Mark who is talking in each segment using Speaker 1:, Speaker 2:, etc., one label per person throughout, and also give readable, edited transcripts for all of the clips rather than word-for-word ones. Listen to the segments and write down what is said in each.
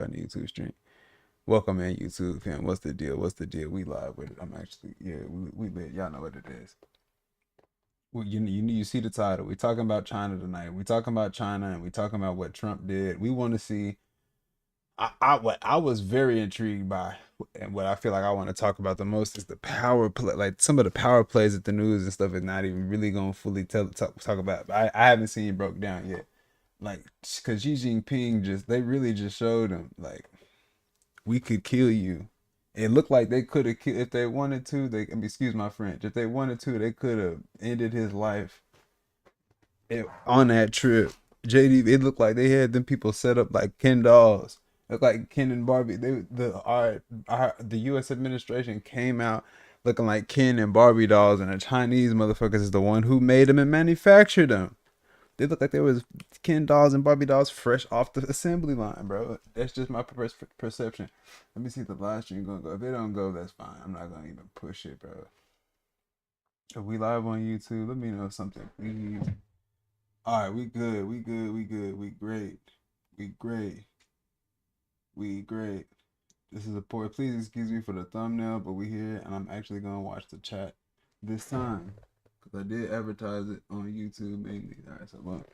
Speaker 1: on the YouTube stream. Welcome in YouTube, fam. What's the deal? What's the deal? We live with it. I'm actually, yeah, we lit. Y'all know what it is. Well, you see the title. We talking about China tonight. We talking about China, and we talking about what Trump did. We want to see. What I was very intrigued by, and what I feel like I want to talk about the most is the power play, like some of the power plays that the news and stuff is not even really gonna fully talk about. I haven't seen it broke down yet, like because Xi Jinping they really just showed him like we could kill you. It looked like they could have killed if they wanted to. Excuse my French. If they wanted to, they could have ended his life on that trip. JD, it looked like they had them people set up like Ken dolls. Look like Ken and Barbie. The U.S. administration came out looking like Ken and Barbie dolls, and the Chinese motherfuckers is the one who made them and manufactured them. They look like they was Ken dolls and Barbie dolls fresh off the assembly line, bro. That's just my perception. Let me see if the live stream gonna go. If it don't go, that's fine. I'm not gonna even push it, bro. If we live on YouTube, let me know something, please. All right, we good. We good. We good. We great. We great. We great. This is a poor. Please excuse me for the thumbnail, but we here, and I'm actually gonna watch the chat this time because I did advertise it on YouTube mainly. All right, so well,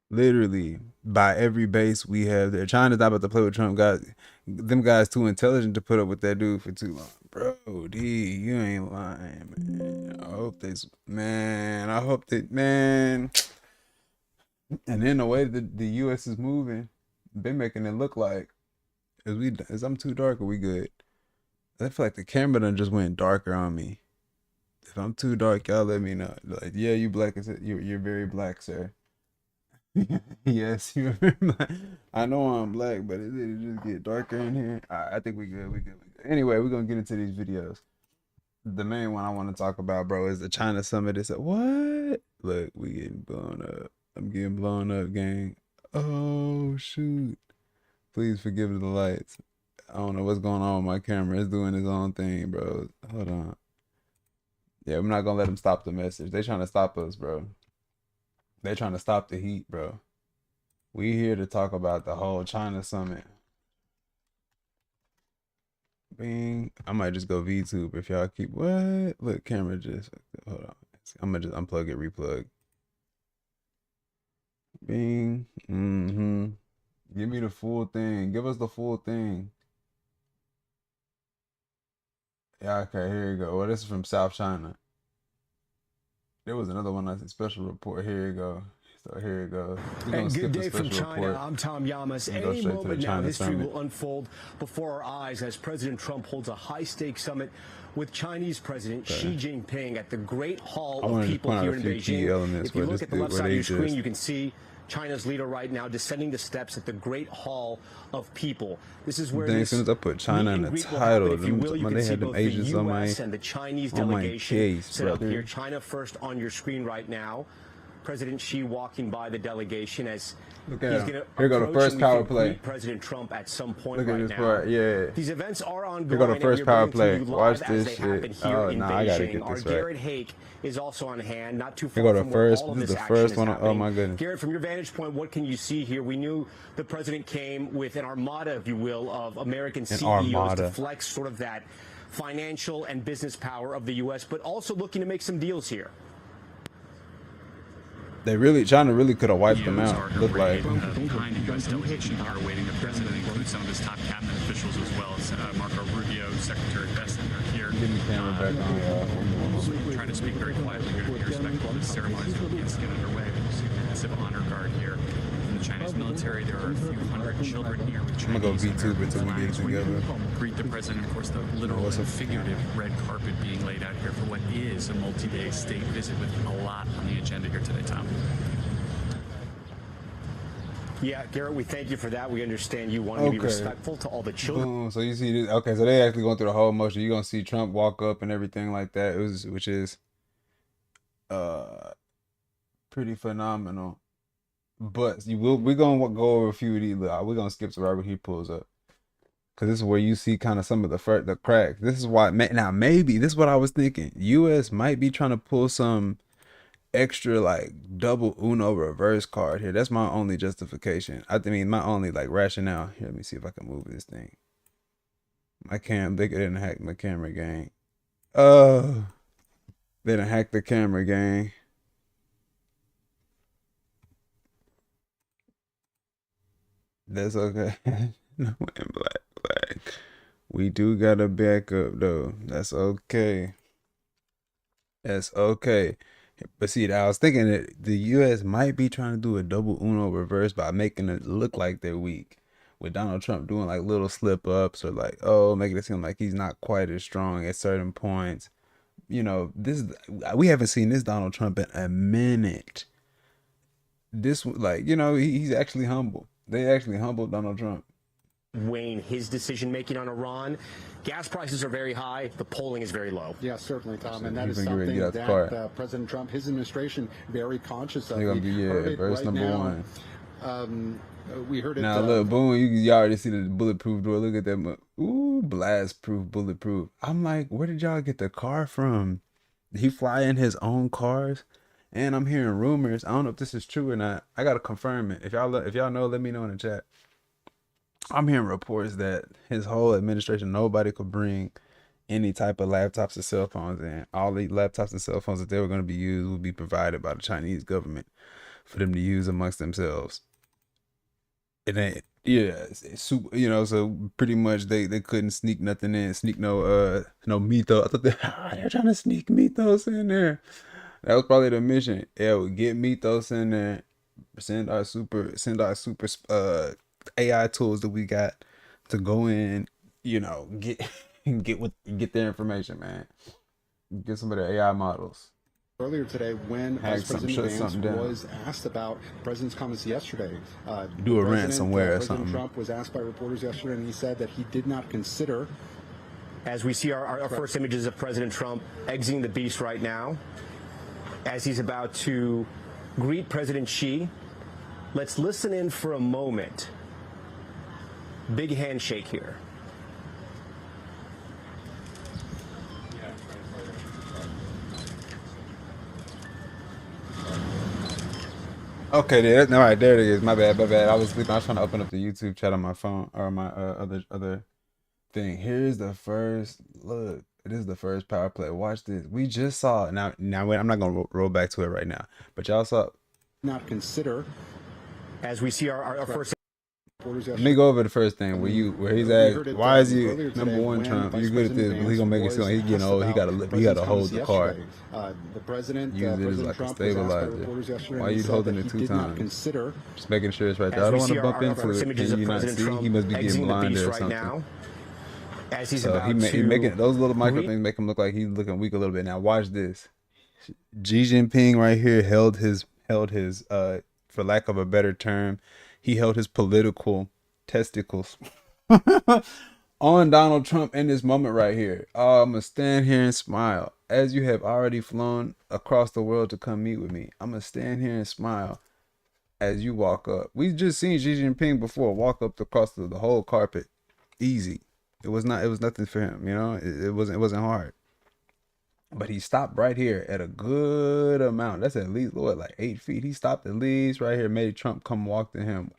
Speaker 1: literally by every base we have there. China's not about to play with Trump. Guys, them guys too intelligent to put up with that dude for too long, bro. D, you ain't lying, man. I hope man. I hope that, man. And then the way that the U.S. is moving, they making it look like is I'm too dark or we good? I feel like the camera done just went darker on me. If I'm too dark, y'all let me know. Like, yeah, you black. You're very black, sir. Yes, you're very black. I know I'm black, but it just get darker in here. Right, I think we good. We good. Anyway, we're gonna get into these videos. The main one I want to talk about, bro, is the China summit. It's what? Look, we getting blown up. I'm getting blown up, gang. Oh shoot! Please forgive the lights. I don't know what's going on with my camera. It's doing its own thing, bro. Hold on. Yeah, I'm not gonna let them stop the message. They trying to stop us, bro. They trying to stop the heat, bro. We here to talk about the whole China summit. Bing. I might just go VTube if y'all keep what? Look, camera just hold on. I'm gonna just unplug it, replug. Bing. Give me the full thing. Give us the full thing. Yeah, okay, here you go. Well, this is from South China. There was another one that's a special report. Here you go. So here you go.
Speaker 2: And good day from China.
Speaker 1: Report.
Speaker 2: I'm Tom Yamas. Any moment now, history will unfold before our eyes as President Trump holds a high-stakes summit with Chinese President Xi Jinping at the Great Hall of People here in Beijing. If you look at the left side of your screen, you can see China's leader right now descending the steps at the Great Hall of People. This is where
Speaker 1: as soon as I put China in the title,
Speaker 2: if you will, you can see both the U.S. and the Chinese delegation set up here. China first on your screen right now. President Xi walking by the delegation as he's going to here go the first power play. President Trump at some point
Speaker 1: Look at
Speaker 2: right
Speaker 1: this
Speaker 2: now.
Speaker 1: Part, yeah.
Speaker 2: These events are ongoing.
Speaker 1: Here go the first power play. Watch this shit.
Speaker 2: Oh,
Speaker 1: nah, I gotta get
Speaker 2: Our
Speaker 1: this
Speaker 2: Garrett
Speaker 1: right.
Speaker 2: Hake is also on hand, not too far
Speaker 1: here go
Speaker 2: from
Speaker 1: the first.
Speaker 2: where all
Speaker 1: This
Speaker 2: of
Speaker 1: is the first one.
Speaker 2: happening.
Speaker 1: Oh my goodness.
Speaker 2: Garrett, from your vantage point, what can you see here? We knew the president came with an armada, if you will, of American CEOs to flex sort of that financial and business power of the U.S., but also looking to make some deals here.
Speaker 1: China really could have wiped them out. Look like.
Speaker 3: Behind the U.S. delegation here awaiting the president, includes some of his top cabinet officials as well as Marco Rubio, Secretary Bessent are here.
Speaker 1: Give me camera back on, y'all.
Speaker 3: Trying to speak very quietly here to be respectful of the ceremonies that begins to get underway. We see a massive honor guard here from the Chinese military. There are a few hundred children here with Chinese
Speaker 1: I'm gonna go VTube until we get together.
Speaker 3: Greet the president. Of course, the literal and figurative red carpet being laid out here for what is a multi-day state visit with a lot on the agenda here today, Tom.
Speaker 2: Yeah, Garrett, we thank you for that. We understand you want to be respectful to all the children.
Speaker 1: Boom. So you see this. Okay, so they actually going through the whole motion. You're gonna see Trump walk up and everything like that. Which is pretty phenomenal. But we're gonna go over a few of these. We're gonna skip to right when he pulls up. Cause this is where you see kind of some of the cracks. This is why now maybe this is what I was thinking. US might be trying to pull some extra like double Uno reverse card here. That's my only justification. I mean, my only like rationale. Here, let me see if I can move this thing. My cam, they didn't hack my camera, gang. They didn't hack the camera, gang. That's okay. No, in black. We do got a backup though. That's okay. That's okay. But see, I was thinking that the U.S. might be trying to do a double Uno reverse by making it look like they're weak, with Donald Trump doing like little slip ups or like, oh, making it seem like he's not quite as strong at certain points. You know, we haven't seen this Donald Trump in a minute. This, like, you know, he's actually humble. They actually humbled Donald Trump.
Speaker 2: Weighing his decision making on Iran. Gas prices are very high. The polling is very low.
Speaker 4: Yeah, certainly, Tom. And that is something that President Trump, his administration, very conscious of.
Speaker 1: They're going to be, verse
Speaker 4: right
Speaker 1: number
Speaker 4: now.
Speaker 1: 1.
Speaker 4: We heard it.
Speaker 1: Now, look, boom, you already see the bulletproof door. Look at that. Ooh, blast proof, bulletproof. I'm like, where did y'all get the car from? Did he fly in his own cars? And I'm hearing rumors. I don't know if this is true or not. I got to confirm it. If y'all know, let me know in the chat. I'm hearing reports that his whole administration, nobody could bring any type of laptops or cell phones in. All the laptops and cell phones that they were going to be used would be provided by the Chinese government for them to use amongst themselves. And then, yeah, it's super, you know, so pretty much they couldn't sneak nothing in, sneak no mythos. I thought they're trying to sneak mythos in there. That was probably the mission. Yeah, we get mythos in there, send our super AI tools that we got to go in, you know, get their information, man. Get some of the AI models.
Speaker 4: Earlier today, when Vice President Vance was asked about the president's comments yesterday,
Speaker 1: do a rant somewhere or something.
Speaker 4: President Trump was asked by reporters yesterday, and he said that he did not consider.
Speaker 2: As we see our first images of President Trump exiting the beast right now, as he's about to greet President Xi, let's listen in for a moment. Big handshake here.
Speaker 1: Okay, there. All right, there it is. My bad. I was sleeping. I was trying to open up the YouTube chat on my phone or my other thing. Here's the first look. It is the first power play. Watch this. We just saw. Now wait. I'm not gonna roll back to it right now. But y'all saw.
Speaker 4: Not consider.
Speaker 2: As we see our first.
Speaker 1: Let me go over the first thing where he's at. Why is he number one Trump? You're good at this, but he's gonna make it seem like he's getting old. He gotta hold the card.
Speaker 4: The president
Speaker 1: use it as like a stabilizer. Why are you holding it 2 times? Just making sure it's right there. I don't want to bump into it. Can you not see? He must be getting blinded or something. So he making those little micro things make him look like he's looking weak a little bit. Now watch this. Xi Jinping right here held his for lack of a better term, he held his political testicles on Donald Trump in this moment right here. I'm going to stand here and smile. As you have already flown across the world to come meet with me, I'm going to stand here and smile as you walk up. We've just seen Xi Jinping before walk up across the whole carpet. Easy. It was nothing for him, you know? It wasn't hard. But he stopped right here at a good amount. That's at least, what, like 8 feet. He stopped at least right here, made Trump come walk to him.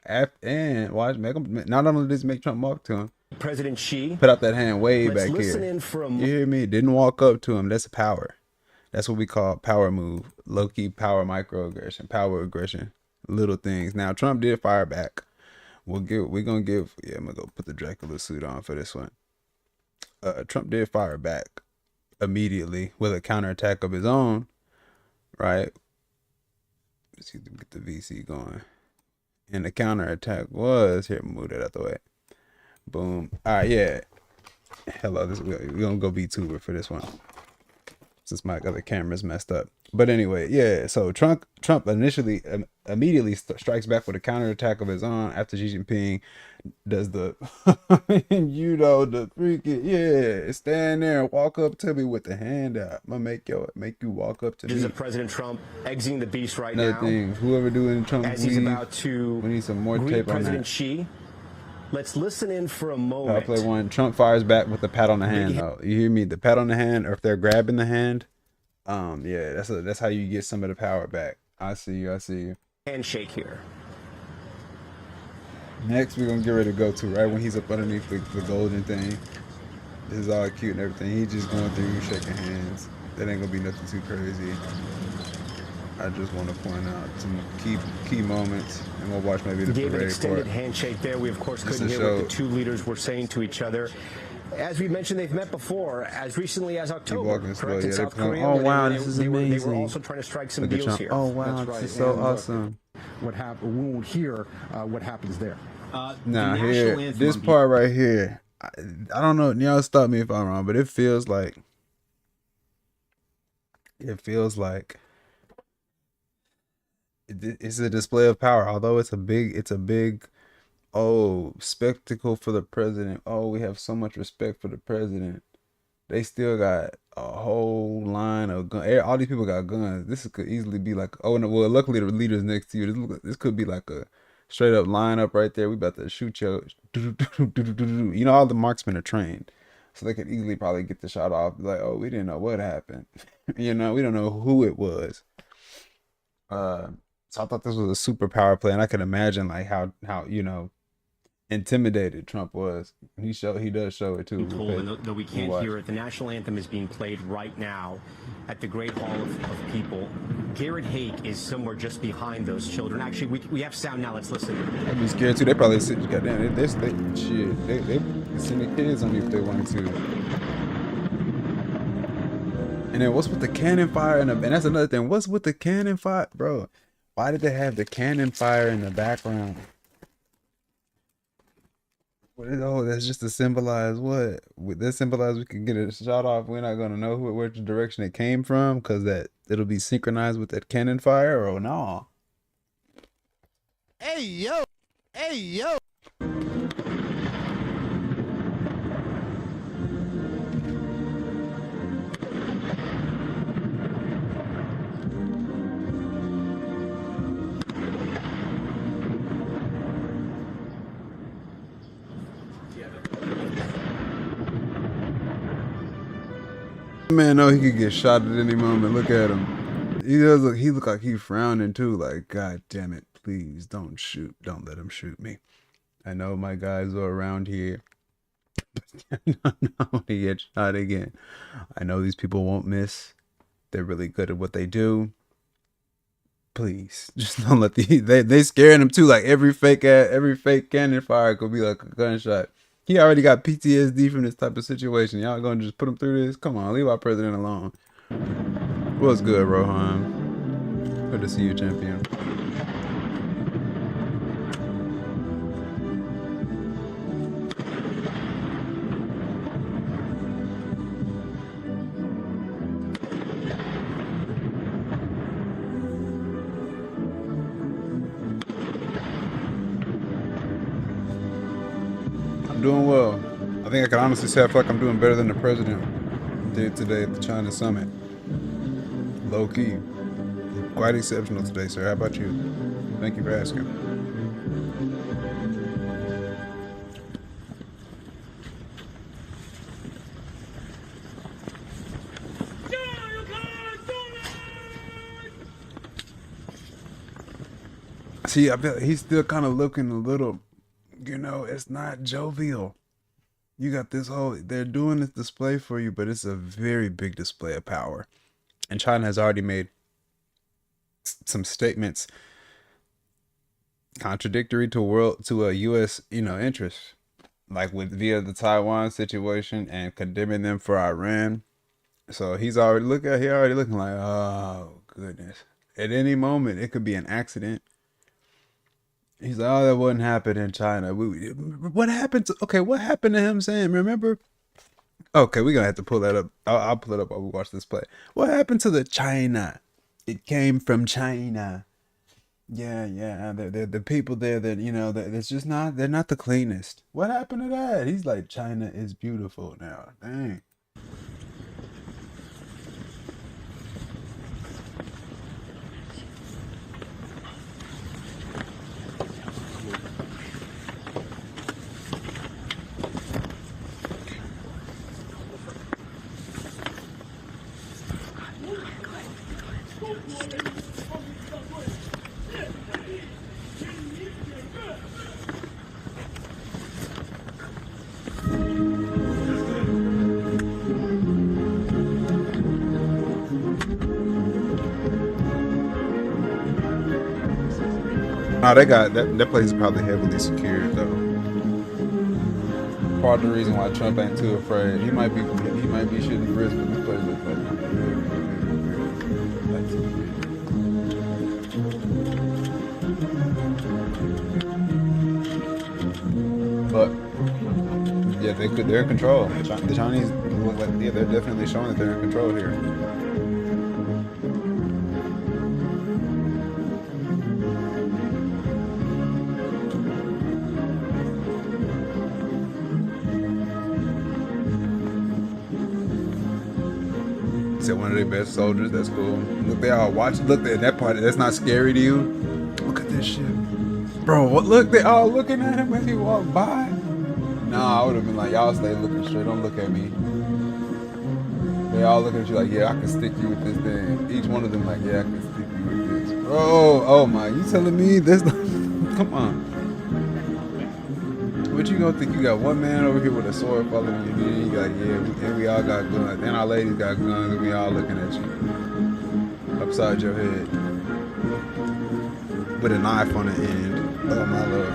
Speaker 1: And watch, not only did he make Trump walk to him,
Speaker 2: President Xi
Speaker 1: put out that hand way back here.
Speaker 2: In for a
Speaker 1: you hear me? Didn't walk up to him. That's power. That's what we call power move. Low-key power microaggression, power aggression, little things. Now, Trump did fire back. I'm gonna go put the Dracula suit on for this one. Trump did fire back immediately with a counterattack of his own, right? Let's see, get the VC going. And the counterattack was, here, move that out the way. Boom. All right, yeah. Hello, we're gonna go VTuber for this one, since my other camera's messed up. But anyway, yeah, so Trump initially immediately strikes back with a counterattack of his own after Xi Jinping does the the freaking, yeah, stand there and walk up to me with the hand out. I'm gonna make you walk up to me.
Speaker 2: This is President Trump exiting the beast right
Speaker 1: now.
Speaker 2: Another
Speaker 1: thing, whoever doing Trump
Speaker 2: as he's about to
Speaker 1: we need some more
Speaker 2: greet
Speaker 1: tape
Speaker 2: President
Speaker 1: on that.
Speaker 2: Xi. Let's listen in for a moment.
Speaker 1: Power play 1. Trump fires back with the pat on the hand. Though you hear me? The pat on the hand, or if they're grabbing the hand, Yeah, that's how you get some of the power back. I see you.
Speaker 2: Handshake here.
Speaker 1: Next, we're gonna get ready to go to right when he's up underneath the golden thing. This is all cute and everything. He's just going through shaking hands. That ain't gonna be nothing too crazy. I just want to point out some key moments, and we'll watch maybe the
Speaker 2: Gave
Speaker 1: parade
Speaker 2: an extended
Speaker 1: part.
Speaker 2: handshake there. We of course couldn't hear what the two leaders were saying to each other. As we mentioned, they've met before, as recently as October, correct, in South Korea.
Speaker 1: Oh wow, this is amazing.
Speaker 2: They were also trying to strike some deals here.
Speaker 1: Oh wow, this is so awesome.
Speaker 4: What happened? We won't hear what happens there.
Speaker 1: Now here, this part right here, I don't know. Y'all stop me if I'm wrong, but it feels like it's a display of power. Although it's a big spectacle for the president. Oh, we have so much respect for the president. They still got a whole line of guns. All these people got guns. This could easily be like, oh no, well, luckily the leader's next to you. This could be like a straight up lineup right there. We about to shoot you. You know, all the marksmen are trained, so they could easily probably get the shot off. Like, oh, we didn't know what happened. You know, we don't know who it was. So I thought this was a super power play, and I could imagine like how you know intimidated Trump was. He does show it too.
Speaker 2: Though we can't hear it, the national anthem is being played right now at the Great Hall of People. Garrett Haake is somewhere just behind those children. Actually, we have sound now. Let's listen.
Speaker 1: I'd be scared too. They probably sit. Goddamn, they send the kids on me if they wanted to. And then what's with the cannon fire? And that's another thing. What's with the cannon fire, bro? Why did they have the cannon fire in the background? Oh, that's just to symbolize what? That symbolize we can get a shot off. We're not gonna know which direction it came from, because that it'll be synchronized with that cannon fire, or no?
Speaker 5: Hey yo!
Speaker 1: Man, no, he could get shot at any moment. Look at him. He look like he's frowning too. Like, God damn it, please don't shoot. Don't let him shoot me. I know my guys are around here. No, he gets shot again. I know these people won't miss. They're really good at what they do. Please, just don't let they scaring him too. Like every fake cannon fire could be like a gunshot. He already got PTSD from this type of situation. Y'all gonna just put him through this? Come on, leave our president alone. What's good, Rohan? Good to see you, champion. Doing well. I think I can honestly say I feel like I'm doing better than the president did today at the China summit. Low key. Quite exceptional today, sir. How about you? Thank you for asking. See, I feel he's still kind of looking a little, you know, it's not jovial. You got this they're doing this display for you, but it's a very big display of power. And China has already made some statements contradictory to a U.S. interest, like via the Taiwan situation and condemning them for Iran. So he's already looking like, oh goodness, at any moment it could be an accident. He's like, oh, that wouldn't happen in China. What happened to him saying, remember? Okay, we're going to have to pull that up. I'll pull it up while we watch this play. What happened to the China? It came from China. Yeah. The people there that, that's just they're not the cleanest. What happened to that? He's like, China is beautiful now. Dang. No, they got that place is probably heavily secured though. Part of the reason why Trump ain't too afraid. He might be shooting bricks, but this place looks like but yeah, they're in control. The Chinese look like, yeah, they're definitely showing that they're in control here. One of their best soldiers. That's cool. Look, they all watch. Look at that part. That's not scary to you. Look at this shit, bro. Look, they all looking at him as he walked by. Nah, I would have been like, y'all stay looking straight. Don't look at me. They all looking at you like, yeah, I can stick you with this thing. Each one of them like, yeah, I can stick you with this. Oh my, you telling me this? Come on. What you gonna think? You got one man over here with a sword following you, and you got, yeah, and we all got guns, and our ladies got guns, and we all looking at you upside your head with a knife on the end. Oh my lord.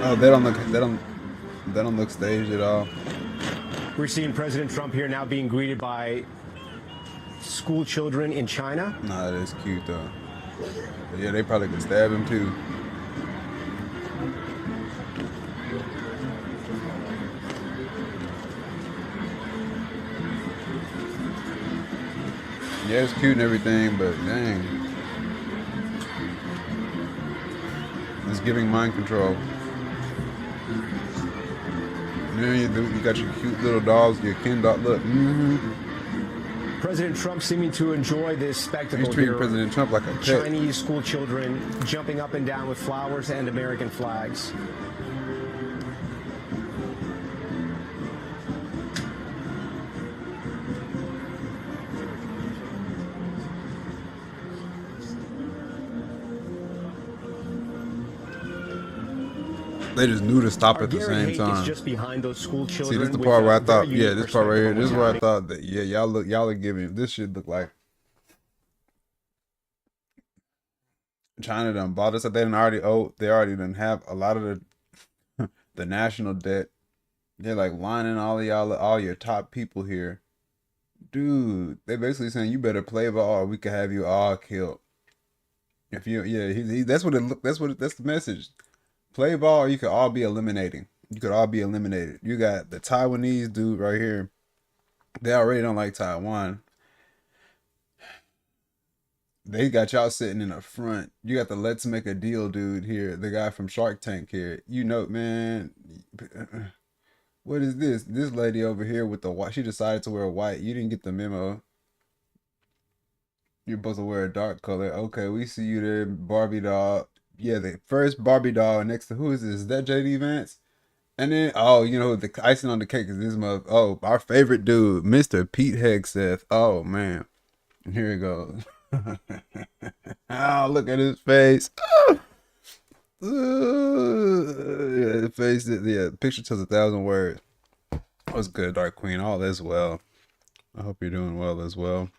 Speaker 1: Oh, they don't look staged at all.
Speaker 2: We're seeing President Trump here now being greeted by school children in China.
Speaker 1: Nah, that's cute though. But yeah, they probably could stab him too. Yeah, it's cute and everything, but dang. It's giving mind control. You got your cute little dogs, your kin dog. Look.
Speaker 2: President Trump seeming to enjoy this spectacle.
Speaker 1: He's treating President Trump like a pet.
Speaker 2: Chinese school children jumping up and down with flowers and American flags.
Speaker 1: They just knew to stop at the same time.
Speaker 2: Just behind those school children.
Speaker 1: See, this is the part where I thought, yeah, this part right here. This is where I thought that, yeah, y'all are giving. This should look like China done bought us. They already done have a lot of the national debt. They're like lining all of y'all, all your top people here, dude. They're basically saying you better play ball, or we could have you all killed. If you, yeah, that's what it look. That's the message. Play ball, or you could all be eliminating. You could all be eliminated. You got the Taiwanese dude right here. They already don't like Taiwan. They got y'all sitting in the front. You got the Let's Make a Deal dude here. The guy from Shark Tank here. You know, man. What is this? This lady over here with the white. She decided to wear white. You didn't get the memo. You're supposed to wear a dark color. Okay, we see you there, Barbie doll. Yeah, the first Barbie doll next to who is this? Is that JD Vance? And then, oh, you know, the icing on the cake is this mother. Oh, our favorite dude, Mr. Pete Hegseth. Oh, man. Here it goes. Oh, look at his face. Yeah, the face, yeah, the picture tells 1,000 words. What's good, Dark Queen? All is well. I hope you're doing well as well.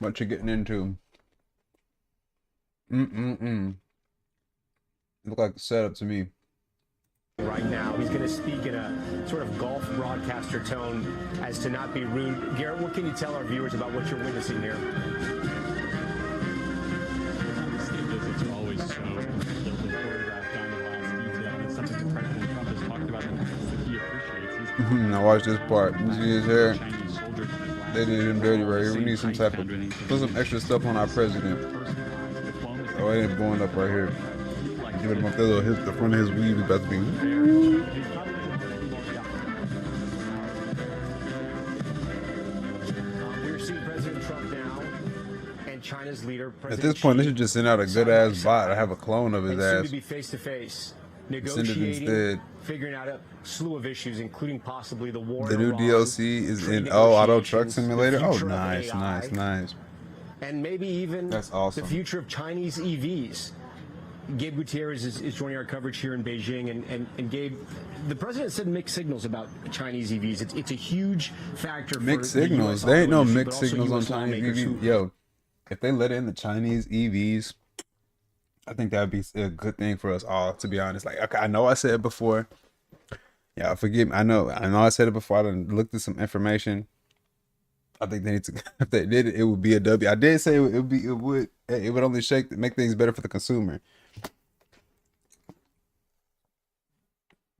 Speaker 1: What you getting into? Look like a setup to me.
Speaker 2: Right now, he's going to speak in a sort of golf broadcaster tone as to not be rude. Garrett, what can you tell our viewers about what you're witnessing here?
Speaker 3: Visits are always so carefully choreographed down to the last detail. And it's something that President Trump has talked about in the past that he appreciates.
Speaker 1: Now watch this part. You see his hair? They did him dirty right here. We need some type of put some extra stuff on our president. Oh, it ain't going up right here. Give him up there, little hip. The front of his weave is about to be.
Speaker 2: We're seeing President Trump now and China's leader.
Speaker 1: At this point, they should just send out a good ass bot. I have a clone of his ass.
Speaker 2: To be face to face,
Speaker 1: send it instead.
Speaker 2: Figuring out a slew of issues, including possibly the war.
Speaker 1: The new DLC is in auto truck simulator. Oh, nice.
Speaker 2: and maybe even
Speaker 1: that's awesome.
Speaker 2: the future of Chinese EVs. Gabe Gutierrez is joining our coverage here in Beijing, and Gabe, the president said mixed signals about Chinese EVs. It's a huge factor.
Speaker 1: Mixed signals. There ain't no mixed signals on Chinese EVs. Yo, if they let in the Chinese EVs, I think that'd be a good thing for us all. To be honest, like I know I said it before. Yeah, forgive me. I know I said it before. I done looked at some information. I think they need to. If they did it, it would be a W. I did say it would only make things better for the consumer.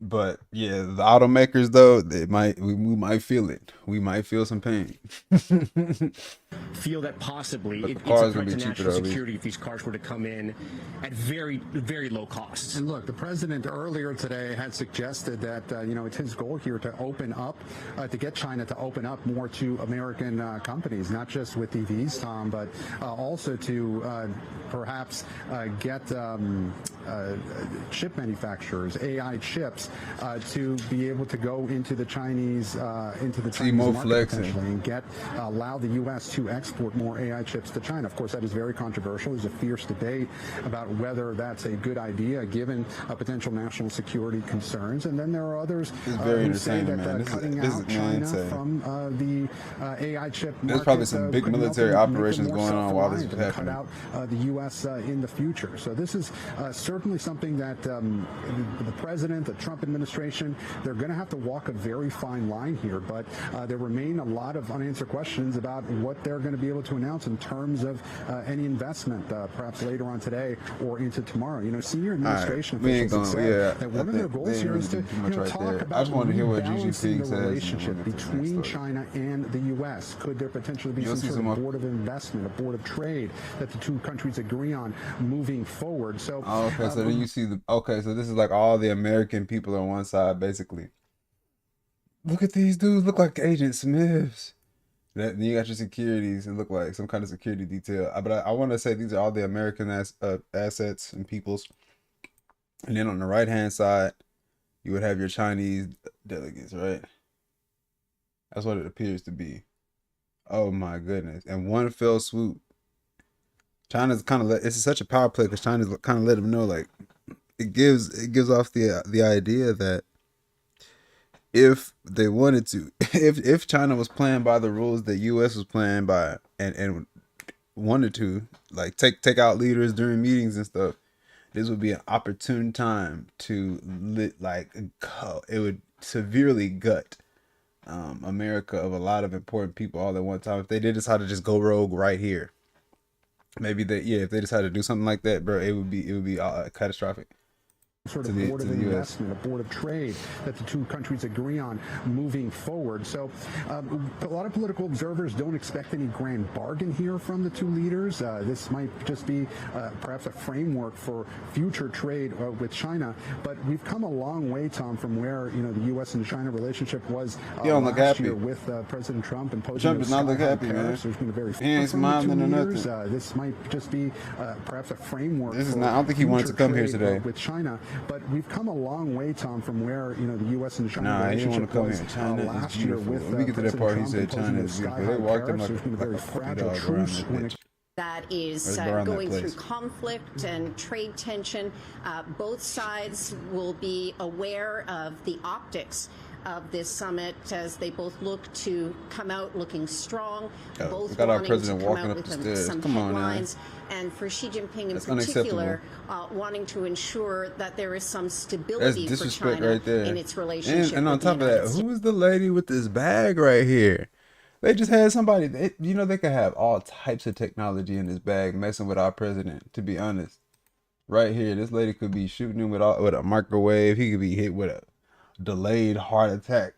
Speaker 1: But yeah, the automakers though, we might feel it. We might feel some pain.
Speaker 2: Feel that possibly it's a threat to national security if these cars were to come in at very, very low costs.
Speaker 4: And look, the president earlier today had suggested that it's his goal here to open up, to get China to open up more to American companies, not just with EVs, Tom, but also to perhaps get chip manufacturers, AI chips, to be able to go into the Chinese market potentially and allow the U.S. to export more AI chips to China. Of course, that is very controversial. There's a fierce debate about whether that's a good idea given potential national security concerns. And then there are others who say that cutting out China from the AI chip market,
Speaker 1: there's probably some big military operations going on while this is happening.
Speaker 4: Cut out the U.S. In the future. So this is certainly something that the president, the Trump administration, they're going to have to walk a very fine line here. But there remain a lot of unanswered questions about what they're going to be able to announce in terms of any investment, perhaps later on today or into tomorrow. Senior administration officials have said that one of their goals here is to talk about rebalancing the relationship between China and the U.S. Could there potentially be some sort of board of investment, a board of trade that the two countries agree on moving forward? So
Speaker 1: okay, so then you see so this is like all the American people on one side, basically. Look at these dudes, look like Agent Smiths. Then you got your securities, it look like some kind of security detail. But I want to say these are all the American assets and peoples. And then on the right hand side, you would have your Chinese delegates, right? That's what it appears to be. Oh my goodness! And one fell swoop, China's kind of it's such a power play because China's kind of let them know, like it gives off the idea that if they wanted to, if China was playing by the rules that U.S. was playing by and wanted to, like take out leaders during meetings and stuff, this would be an opportune time to it would severely gut America of a lot of important people all at one time if they did decide to just go rogue right here. Maybe if they decided to do something like that, bro, it would be catastrophic.
Speaker 4: Sort of board of investment, a board of trade that the two countries agree on moving forward. So a lot of political observers don't expect any grand bargain here from the two leaders. This might just be perhaps a framework for future trade with China. But we've come a long way, Tom, from where the U.S. and China relationship was last year with President Trump imposing
Speaker 1: Trump does not look happy, man.
Speaker 4: There's been a very
Speaker 1: he ain't smiling or nothing.
Speaker 4: This might just be perhaps a framework.
Speaker 1: This is not. I don't think he wanted to come here today
Speaker 4: with China. But we've come a long way, Tom, from where the U.S. and China relationship was last year with
Speaker 1: when we get to that part, he said China is beautiful. They walked him like a fragile truce
Speaker 5: that is going through conflict and trade tension. Both sides will be aware of the optics of this summit as they both look to come out looking strong. Both
Speaker 1: got our
Speaker 5: wanting
Speaker 1: president
Speaker 5: to come
Speaker 1: walking
Speaker 5: out
Speaker 1: up the
Speaker 5: with
Speaker 1: stairs.
Speaker 5: some
Speaker 1: Come on,
Speaker 5: headlines. And for Xi Jinping in particular, wanting to ensure that there is some stability for China
Speaker 1: right there.
Speaker 5: in its relationship.
Speaker 1: And on top of that, who's the lady with this bag right here? They just had somebody, they could have all types of technology in this bag messing with our president, to be honest. Right here, this lady could be shooting him with a microwave. He could be hit with a delayed heart attack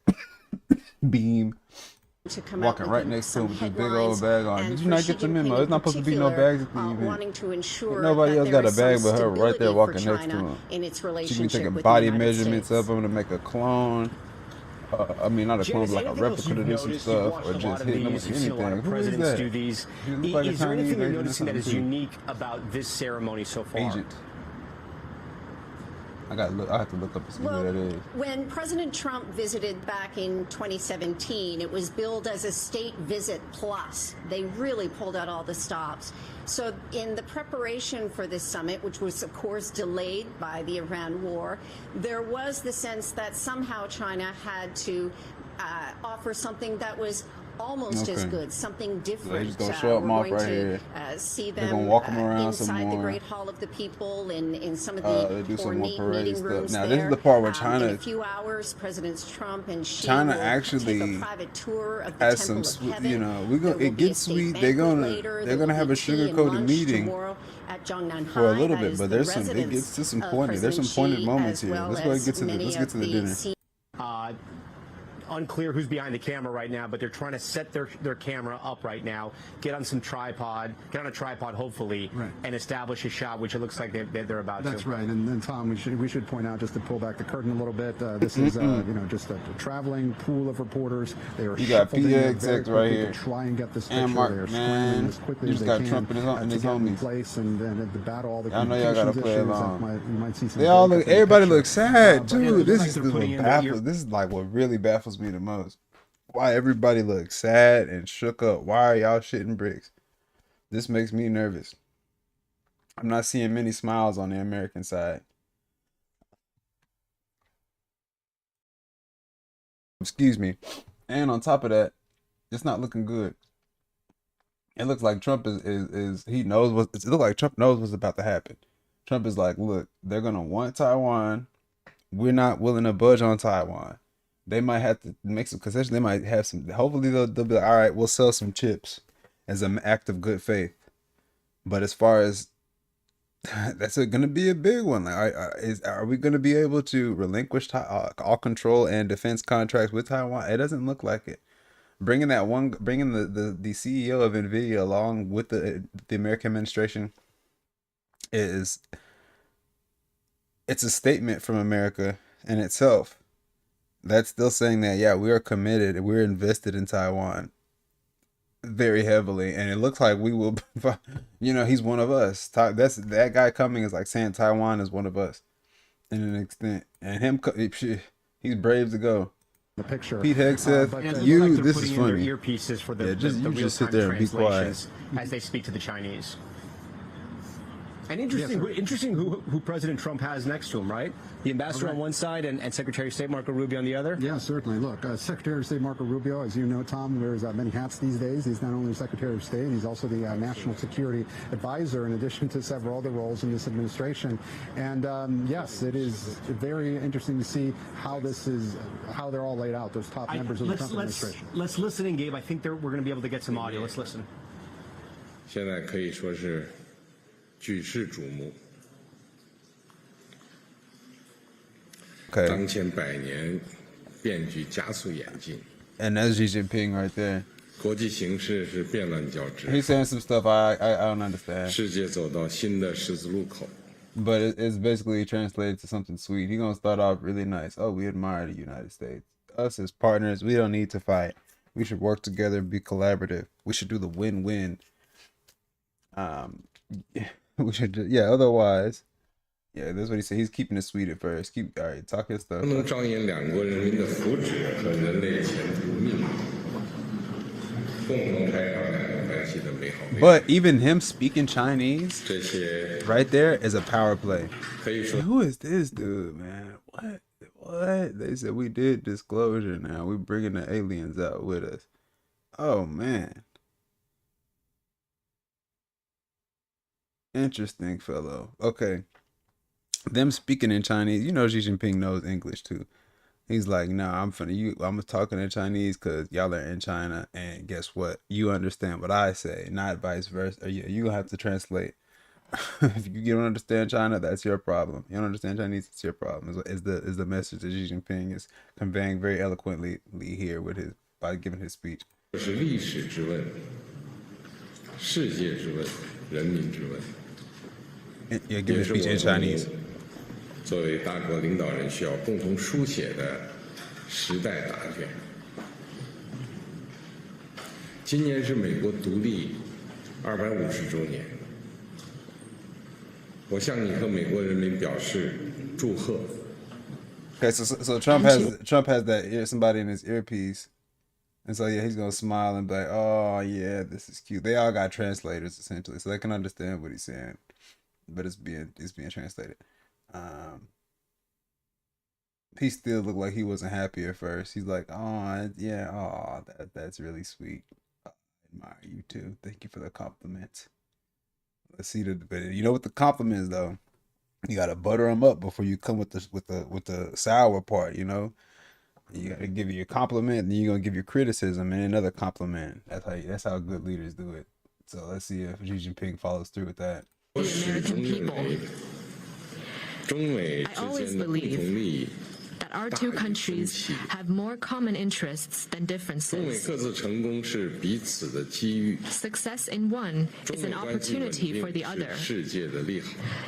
Speaker 1: beam. Walking right next to him with this big old bag on. Did you not get the memo? There's not supposed to be no bags at the event.
Speaker 5: Wanting to ensure
Speaker 1: nobody else got a bag but her right there walking
Speaker 5: China
Speaker 1: next to him.
Speaker 5: In its
Speaker 1: She can be taking
Speaker 5: with
Speaker 1: body measurements of him to make a clone. I mean, not a clone, but like a replica to do some stuff, or just hitting them with anything. Who is that?
Speaker 2: Is there anything you're noticing that is unique about this ceremony so far?
Speaker 1: Agent. I have to look up and see who that is.
Speaker 5: When President Trump visited back in 2017, it was billed as a state visit plus. They really pulled out all the stops. So in the preparation for this summit, which was, of course, delayed by the Iran war, there was the sense that somehow China had to offer something that was almost as good, something different.
Speaker 1: They're just gonna show up
Speaker 5: we're going
Speaker 1: right
Speaker 5: to
Speaker 1: here.
Speaker 5: see
Speaker 1: They're
Speaker 5: them
Speaker 1: gonna walk them around
Speaker 5: inside
Speaker 1: some more.
Speaker 5: the Great Hall of the People in some of the ornate meeting rooms
Speaker 1: now,
Speaker 5: there.
Speaker 1: this is the part where China.
Speaker 5: In a few hours, Presidents Trump and Xi
Speaker 1: China
Speaker 5: will
Speaker 1: actually
Speaker 5: take a private tour of the
Speaker 1: has
Speaker 5: Temple
Speaker 1: some,
Speaker 5: of Heaven.
Speaker 1: you know, it gets sweet. They're gonna have a sugar-coated meeting for a little bit, but there's some. It gets to some pointed. There's some pointed moments here. Let's go get to the. Let's get to the dinner.
Speaker 2: Unclear who's behind the camera right now, but they're trying to set their camera up right now, get on a tripod hopefully,
Speaker 4: right,
Speaker 2: and establish a shot, which it looks like they're about
Speaker 4: That's
Speaker 2: to.
Speaker 4: right. And then, Tom, we should point out, just to pull back the curtain a little bit, this is you know, just a traveling pool of reporters. They are
Speaker 1: shuffled in there very quickly
Speaker 4: right here to try and get this picture.
Speaker 1: Mark,
Speaker 4: they are scrambling as quickly as they can
Speaker 1: Trump and his
Speaker 4: to get in
Speaker 1: homies.
Speaker 4: place and to battle all the
Speaker 1: I know y'all gotta play
Speaker 4: issues.
Speaker 1: along.
Speaker 4: You might see some.
Speaker 1: They all look. Everybody looks sad
Speaker 4: but
Speaker 1: too.
Speaker 4: it
Speaker 1: This
Speaker 4: looks
Speaker 1: is
Speaker 4: like
Speaker 1: what baffles. This is like what really baffles me the most. Why everybody looks sad and shook up? Why are y'all shitting bricks? This makes me nervous. I'm not seeing many smiles on the American side. Excuse me. And on top of that, it's not looking good. It looks like Trump is he knows what it looks like. Trump knows what's about to happen. Trump is like, look, they're gonna want Taiwan. We're not willing to budge on Taiwan. They might have to make some concessions. They might have some. Hopefully, they'll be like, all right, we'll sell some chips as an act of good faith. But as far as that's going to be a big one. Like, are we going to be able to relinquish all control and defense contracts with Taiwan? It doesn't look like it. Bringing the CEO of NVIDIA along with the American administration it's a statement from America in itself. That's still saying that, yeah, we are committed, we're invested in Taiwan very heavily, and it looks like we will, you know, he's one of us. That guy coming is like saying Taiwan is one of us in an extent, and he's brave to go.
Speaker 4: The picture.
Speaker 1: Pete Hegseth, this is funny.
Speaker 2: Earpieces for the
Speaker 1: you just sit there and be quiet
Speaker 2: as they speak to the Chinese. And interesting who President Trump has next to him, right? The ambassador on one side and Secretary of State Marco Rubio on the other?
Speaker 4: Yeah, certainly. Look, Secretary of State Marco Rubio, as you know, Tom, wears many hats these days. He's not only Secretary of State, he's also the National Security Advisor, in addition to several other roles in this administration. And yes, it is very interesting to see how they're all laid out, those top members of the Trump administration.
Speaker 2: Let's listen in, Gabe. I think we're going to be able to get some audio. Let's listen.
Speaker 6: 现在可以说是举世瞩目。当前百年变局加速演进。
Speaker 1: And that's Xi Jinping right there.
Speaker 6: 国际形势是变乱交织。
Speaker 1: He's saying some stuff I don't understand.
Speaker 6: 世界走到新的十字路口。
Speaker 1: But it's basically translated to something sweet. He's gonna start off really nice. Oh, we admire the United States. Us as partners, we don't need to fight. We should work together and be collaborative. We should do the win-win. We should, otherwise, that's what he said. He's keeping it sweet at first. All right, talk his stuff.
Speaker 6: 不能彰显两国人民的福祉和人类前途命运，共同开创两国关系的美好未来。
Speaker 1: But even him speaking Chinese,
Speaker 6: 这些
Speaker 1: right there is a power play.
Speaker 6: 可以说
Speaker 1: Who is this dude, man? What? They said we did disclosure now. We bringing the aliens out with us. Oh, man. Interesting fellow. Okay. Them speaking in Chinese, you know Xi Jinping knows English too. He's like, nah, I'm talking in Chinese because y'all are in China, and guess what? You understand what I say, not vice versa. Yeah, you have to translate. If you don't understand China, that's your problem. You don't understand Chinese, it's your problem. Is the message that Xi Jinping is conveying very eloquently here by giving his speech.
Speaker 6: 这是历史之问、世界之问、人民之问。
Speaker 1: Yeah, give his speech in Chinese.
Speaker 6: 作为大国领导人，需要共同书写的时代答卷。今年是美国独立250周年，我向你和美国人民表示祝贺。
Speaker 1: Okay, so Trump has that somebody in his earpiece, and so yeah, he's gonna smile and be like, "Oh yeah, this is cute." They all got translators essentially, so they can understand what he's saying, but it's being translated. He still looked like he wasn't happy at first. He's like, "Oh yeah, oh that's really sweet. I admire you too. Thank you for the compliment." Let's see you know what the compliment is though. You gotta butter them up before you come with the sour part. You know, you gotta give you a compliment, and then you're gonna give your criticism and another compliment. That's how good leaders do it. So let's see if Xi Jinping follows through with that.
Speaker 7: The American people. I always believe that our two countries have more common interests than differences. Success in one is an opportunity for the other.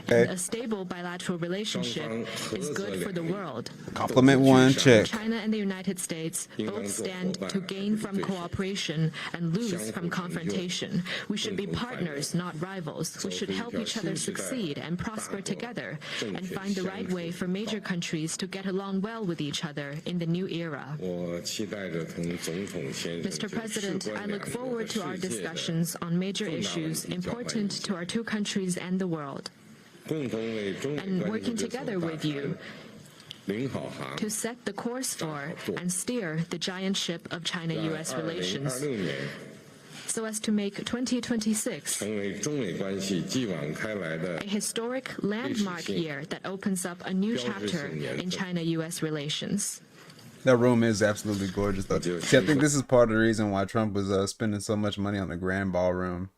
Speaker 7: And a stable bilateral relationship is good for the world.
Speaker 1: Compliment one, check.
Speaker 7: China and the United States both stand to gain from cooperation and lose from confrontation. We should be partners, not rivals. We should help each other succeed and prosper together and find the right way for major countries to get along well with each other in the new era. Mr. President, I look forward to our discussions on major issues important to our two countries and the world, and working together with you to set the course for and steer the giant ship of China-U.S. relations, so as to make 2026 a historic landmark year that opens up a new chapter in China-U.S. relations.
Speaker 1: That room is absolutely gorgeous, though. See, I think this is part of the reason why Trump was spending so much money on the Grand Ballroom,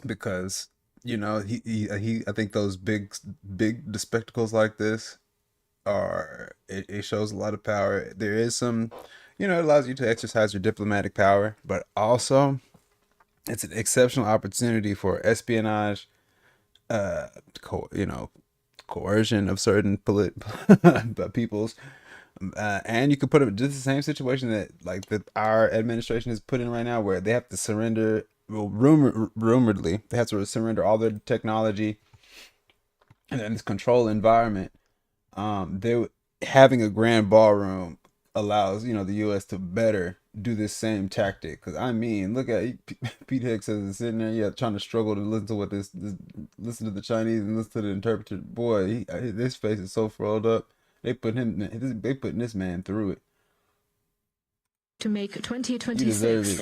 Speaker 1: because you know I think those big the spectacles like this it shows a lot of power. There is some. You know, it allows you to exercise your diplomatic power, but also it's an exceptional opportunity for espionage, coercion of certain peoples, and you could put them in just the same situation that our administration is put in right now, where they have to surrender. Well, rumoredly, they have to surrender all their technology and then this control environment. Having a grand ballroom allows the U.S. to better do this same tactic. Because I mean, look at Pete Hicks is sitting there, trying to struggle to listen to listen to the Chinese and listen to the interpreter. Boy, his face is so furrowed up. They putting this man through it.
Speaker 7: To make 2026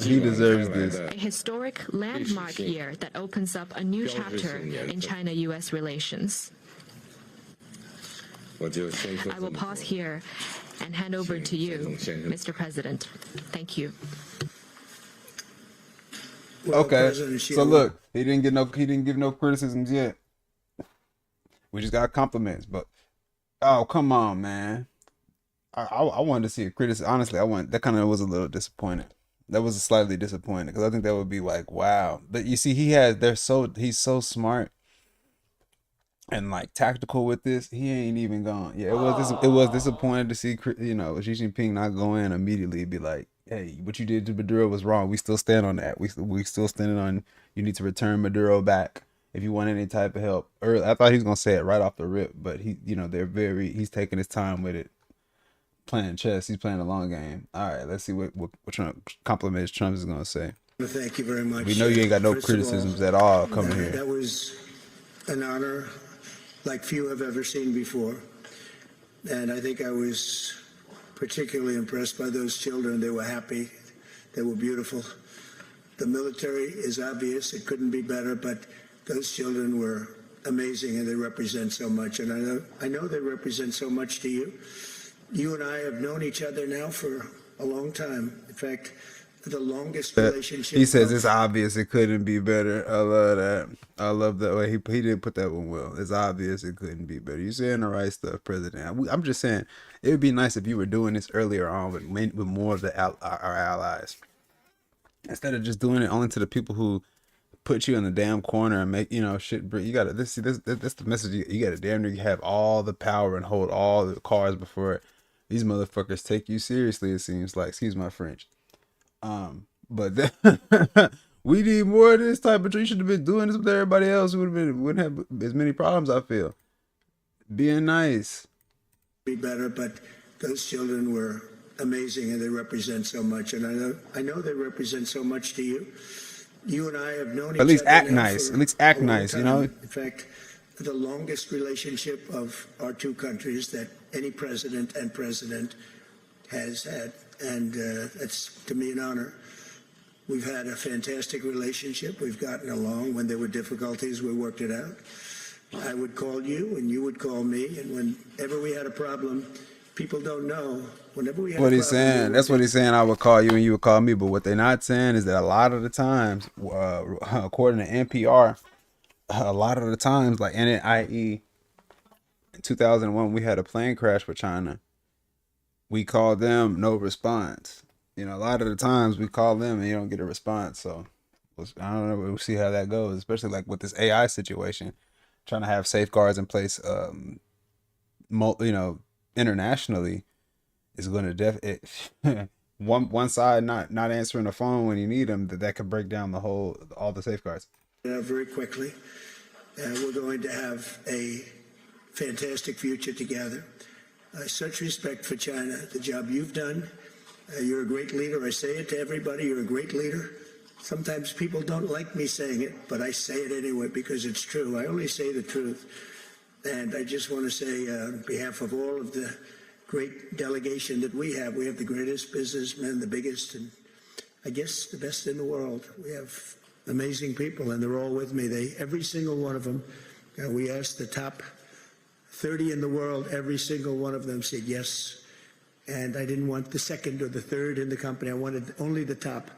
Speaker 1: he deserves this.
Speaker 7: A historic landmark year that opens up a new chapter in China-U.S. relations. I will pause here and hand over to you, Mr. President. Thank you.
Speaker 1: Okay, so look, he didn't give no criticisms yet. We just got compliments, but oh, come on, man. I wanted to see a criticism. Honestly, that kind of was a little disappointed. That was slightly disappointed because I think that would be like, wow. But you see, he's so smart and tactical with this. He ain't even gone. Yeah, it was disappointing to see Xi Jinping not go in immediately and be like, hey, what you did to Maduro was wrong. We still stand on that. We still standing on, you need to return Maduro back if you want any type of help. I thought he was gonna say it right off the rip, but he's taking his time with it, playing chess. He's playing a long game. All right, let's see what compliments Trump is gonna say.
Speaker 8: Thank you very much.
Speaker 1: We know you ain't got no criticisms at all coming here.
Speaker 8: That was an honor like few have ever seen before. And I think I was particularly impressed by those children. They were happy. They were beautiful. The military is obvious. It couldn't be better, but those children were amazing, and they represent so much. And I know they represent so much to you. You and I have known each other now for a long time. In fact, the longest relationship.
Speaker 1: He says it's obvious it couldn't be better. I love that. I love that way. He didn't put that one well. It's obvious it couldn't be better. You're saying the right stuff, President. I'm just saying it would be nice if you were doing this earlier on with more of our allies, instead of just doing it only to the people who put you in the damn corner and make shit. You gotta that's the message. You gotta damn near have all the power and hold all the cards before these motherfuckers take you seriously. It seems like, excuse my French. But We need more of this type of treat. You should have been doing this with everybody else. Wouldn't have as many problems, I feel. Being nice.
Speaker 8: Be better, but those children were amazing and they represent so much. And I know they represent so much to you. You and I have known each other.
Speaker 1: At least act nice. At least act nice, you know?
Speaker 8: In fact, the longest relationship of our two countries that any president has had. And it's, to me, an honor. We've had a fantastic relationship. We've gotten along. When there were difficulties, we worked it out. I would call you, and you would call me. And whenever we had a problem, people don't know. Whenever we had
Speaker 1: what
Speaker 8: a
Speaker 1: he's
Speaker 8: problem,
Speaker 1: saying, that's what he's saying. I would call you, and you would call me. But what they're not saying is that a lot of the times, according to NPR, a lot of the times, like i.e., in 2001, we had a plane crash with China. We called them, no response. You know, a lot of the times we call them and you don't get a response. So I don't know. We'll see how that goes, especially like with this AI situation, trying to have safeguards in place, internationally is going to one side not answering the phone when you need them, that could break down all the safeguards.
Speaker 8: Very quickly. We're going to have a fantastic future together. Such respect for China, the job you've done. You're a great leader. I say it to everybody. You're a great leader. Sometimes people don't like me saying it, but I say it anyway because it's true. I only say the truth. And I just want to say on behalf of all of the great delegation that we have the greatest businessmen, the biggest, and I guess the best in the world. We have amazing people, and they're all with me. Every single one of them, we asked the top 30 in the world, every single one of them said yes. And I didn't want the second or the third in the company. I wanted only the top.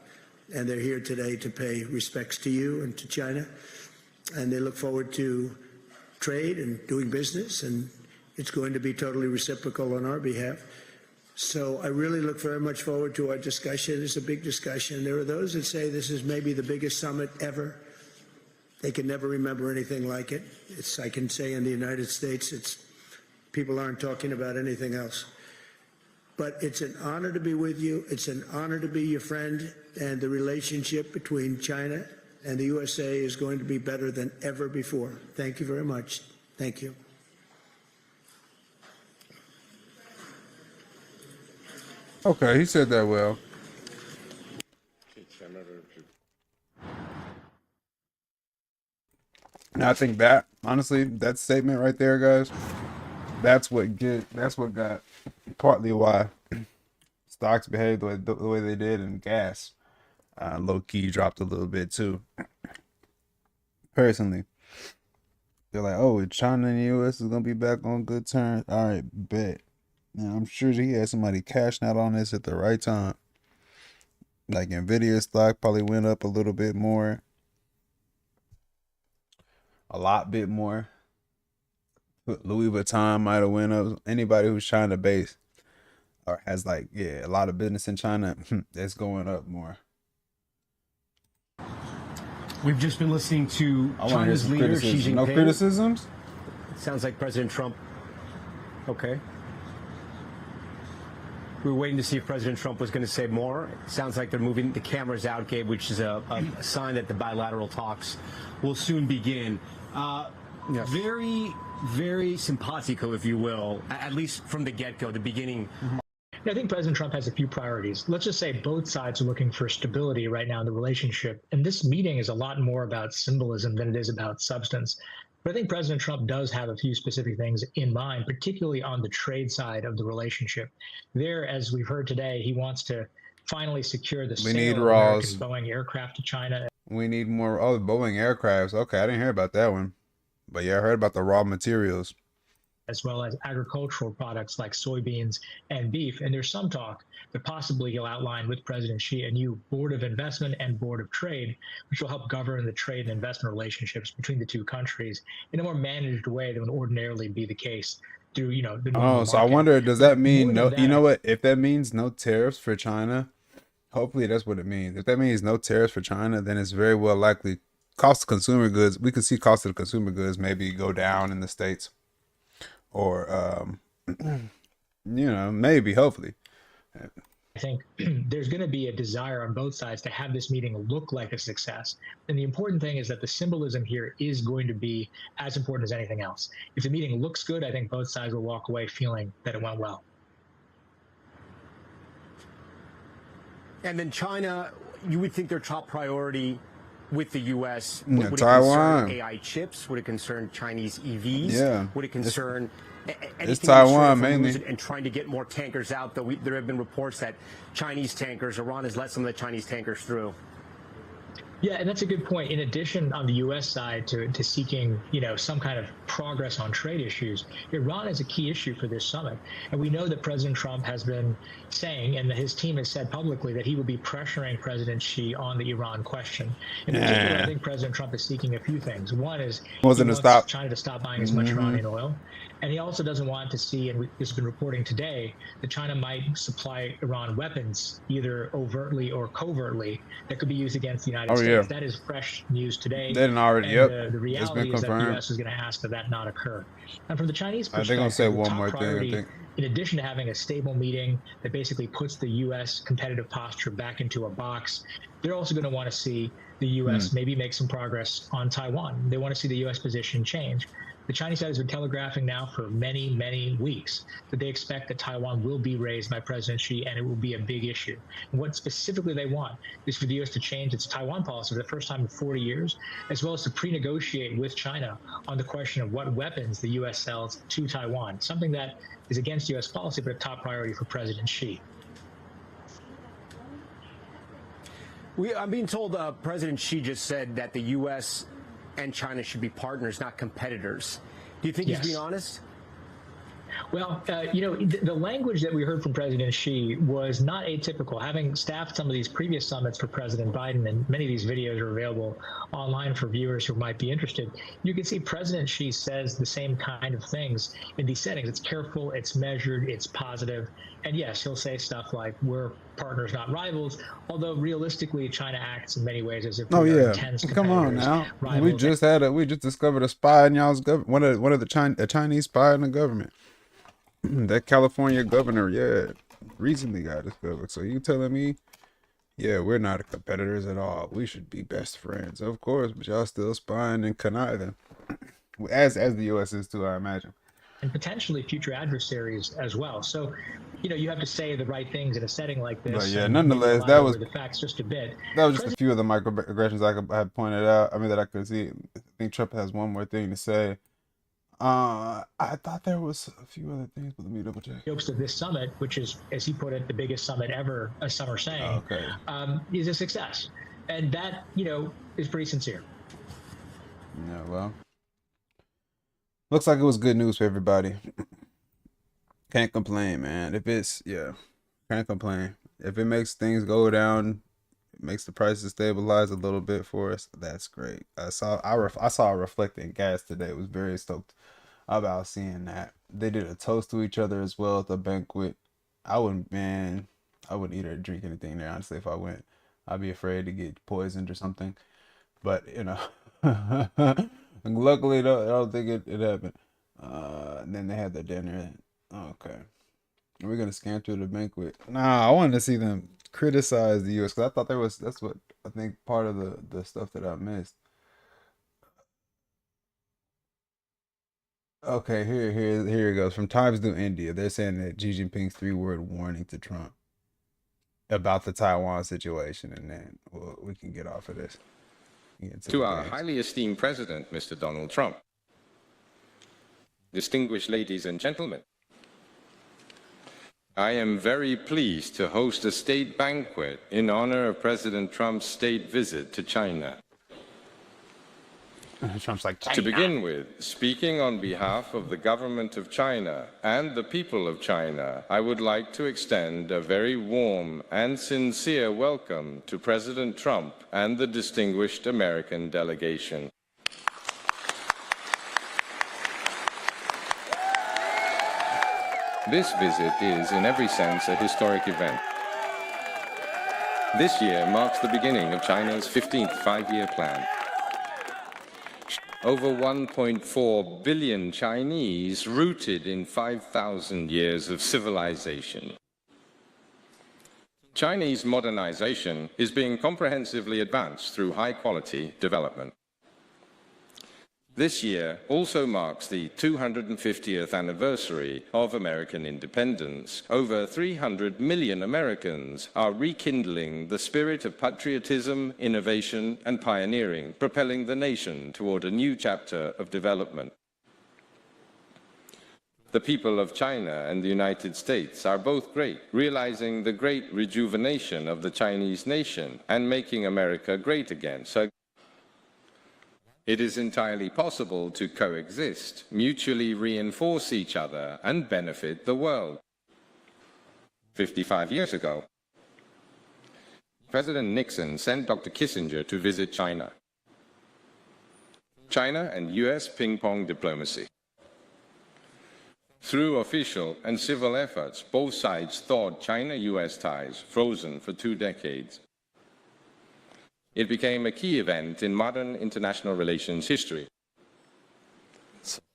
Speaker 8: And they're here today to pay respects to you and to China. And they look forward to trade and doing business. And it's going to be totally reciprocal on our behalf. So I really look very much forward to our discussion. It's a big discussion. There are those that say this is maybe the biggest summit ever. They can never remember anything like it. I can say in the United States, people aren't talking about anything else. But it's an honor to be with you. It's an honor to be your friend. And the relationship between China and the USA is going to be better than ever before. Thank you very much. Thank you.
Speaker 1: Okay, he said that well. And I think that, honestly, that statement right there, guys, that's what got partly why stocks behaved the way they did, and gas low key dropped a little bit too. Personally, they're like, oh, China and the US is gonna be back on good terms. All right, bet. Now I'm sure he had somebody cashing out on this at the right time. Like Nvidia stock probably went up a little bit more, a lot bit more. Louis Vuitton might have went up. Anybody who's trying to base or has a lot of business in China, that's going up more.
Speaker 2: We've just been listening to China's leader, Xi Jinping.
Speaker 1: No criticisms?
Speaker 2: Sounds like President Trump. Okay. We were waiting to see if President Trump was going to say more. It sounds like they're moving the cameras out, Gabe, which is a sign that the bilateral talks will soon begin. Yes. Very, very simpatico, if you will, at least from the get-go, the beginning.
Speaker 9: I think President Trump has a few priorities. Let's just say both sides are looking for stability right now in the relationship. And this meeting is a lot more about symbolism than it is about substance. But I think President Trump does have a few specific things in mind, particularly on the trade side of the relationship. There, as we've heard today, he wants to finally secure the sale of American Boeing aircraft to China.
Speaker 1: We need more Boeing aircrafts. Okay, I didn't hear about that one. But yeah, I heard about the raw materials.
Speaker 9: As well as agricultural products like soybeans and beef. And there's some talk that possibly he'll outline with President Xi a new Board of Investment and Board of Trade, which will help govern the trade and investment relationships between the two countries in a more managed way than would ordinarily be the case through, the normal market.
Speaker 1: So I wonder, does that mean you know what? If that means no tariffs for China, hopefully that's what it means. If that means no tariffs for China, then it's very well likely cost of consumer goods. We could see cost of the consumer goods maybe go down in the States. Or, maybe, hopefully.
Speaker 9: think there's going to be a desire on both sides to have this meeting look like a success. And the important thing is that the symbolism here is going to be as important as anything else. If the meeting looks good, I think both sides will walk away feeling that it went well.
Speaker 2: And then China, you would think their top priority with the U.S.
Speaker 1: Yeah,
Speaker 2: would
Speaker 1: Taiwan.
Speaker 2: it concern AI chips? Would it concern Chinese EVs?
Speaker 1: Yeah.
Speaker 2: Would it concern
Speaker 1: it's Taiwan mainly,
Speaker 2: and trying to get more tankers out? Though there have been reports that Chinese tankers, Iran has let some of the Chinese tankers through.
Speaker 9: Yeah, and that's a good point. In addition, on the U.S. side to seeking, some kind of progress on trade issues, Iran is a key issue for this summit. And we know that President Trump has been saying, and his team has said publicly, that he will be pressuring President Xi on the Iran question. In particular, I think President Trump is seeking a few things. One is he wants China to stop buying as much Iranian oil. And he also doesn't want to see, and this has been reporting today, that China might supply Iran weapons, either overtly or covertly, that could be used against the United States.
Speaker 1: Yeah.
Speaker 9: That is fresh news today.
Speaker 1: They didn't already,
Speaker 9: and, the reality is that the U.S. is going to ask that not occur. And from the Chinese perspective,
Speaker 1: they're going to say one more
Speaker 9: priority,
Speaker 1: thing, I think.
Speaker 9: In addition to having a stable meeting that basically puts the U.S. competitive posture back into a box, they're also going to want to see the U.S. maybe make some progress on Taiwan. They want to see the U.S. position change. The Chinese side has been telegraphing now for many, many weeks that they expect that Taiwan will be raised by President Xi, and it will be a big issue. And what specifically they want is for the U.S. to change its Taiwan policy for the first time in 40 years, as well as to pre-negotiate with China on the question of what weapons the U.S. sells to Taiwan, something that is against U.S. policy, but a top priority for President Xi.
Speaker 2: I'm being told President Xi just said that the U.S. and China should be partners, not competitors. Do you think he's being honest?
Speaker 9: Well, the language that we heard from President Xi was not atypical. Having staffed some of these previous summits for President Biden, and many of these videos are available online for viewers who might be interested, you can see President Xi says the same kind of things in these settings. It's careful, it's measured, it's positive. And yes, he'll say stuff like, we're partners, not rivals, although realistically, China acts in many ways as if we're intense competitors. Come on now.
Speaker 1: We just discovered a spy in y'all's government, one of the Chinese spy in the government. That California governor, recently got discovered. So you telling me, we're not competitors at all. We should be best friends, of course, but y'all still spying and conniving, as the U.S. is too, I imagine,
Speaker 9: and potentially future adversaries as well. So, you have to say the right things in a setting like this.
Speaker 1: But nonetheless, that was
Speaker 9: the facts just a bit.
Speaker 1: That was just a few of the microaggressions I had pointed out. I mean, that I could see. I think Trump has one more thing to say. I thought there was a few other things, but let me double check.
Speaker 9: Hopes that this summit, which is, as he put it, the biggest summit ever, as some are saying, is a success. And that, is pretty sincere.
Speaker 1: Yeah, well, looks like it was good news for everybody. Can't complain, man. Can't complain. If it makes things go down, it makes the prices stabilize a little bit for us, that's great. I saw Reflecting Gas today. Was very stoked about seeing that. They did a toast to each other as well at the banquet. I wouldn't eat or drink anything there, honestly. If I went, I'd be afraid to get poisoned or something. But luckily, I don't think it happened. And then they had the dinner. Okay, we're gonna scan through the banquet. Nah, I wanted to see them criticize the U.S. because I thought that's what I think part of the stuff that I missed. Okay, here it goes. From Times New India, they're saying that Xi Jinping's 3-word warning to Trump about the Taiwan situation, and then we can get off of this.
Speaker 6: To our highly esteemed president, Mr. Donald Trump, distinguished ladies and gentlemen, I am very pleased to host a state banquet in honor of President Trump's state visit to China.
Speaker 1: Trump's like, China.
Speaker 6: To begin with, speaking on behalf of the government of China and the people of China, I would like to extend a very warm and sincere welcome to President Trump and the distinguished American delegation. This visit is, in every sense, a historic event. This year marks the beginning of China's 15th five-year plan. Over 1.4 billion Chinese rooted in 5,000 years of civilization. Chinese modernization is being comprehensively advanced through high-quality development. This year also marks the 250th anniversary of American independence. Over 300 million Americans are rekindling the spirit of patriotism, innovation, and pioneering, propelling the nation toward a new chapter of development. The people of China and the United States are both great, realizing the great rejuvenation of the Chinese nation and making America great again. So it is entirely possible to coexist, mutually reinforce each other, and benefit the world. 55 years ago, President Nixon sent Dr. Kissinger to visit China. China and US ping-pong diplomacy. Through official and civil efforts, both sides thawed China-US ties, frozen for 2 decades. It became a key event in modern international relations history.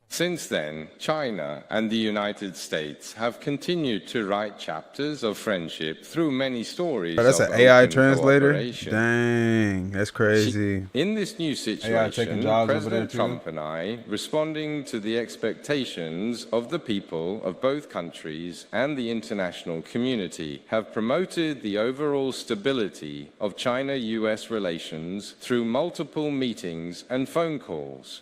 Speaker 6: Since then, China and the United States have continued to write chapters of friendship through many stories.
Speaker 1: Oh, that's an AI translator? Dang, that's crazy.
Speaker 6: In this new situation, President Trump and I, responding to the expectations of the people of both countries and the international community, have promoted the overall stability of China-US relations through multiple meetings and phone calls.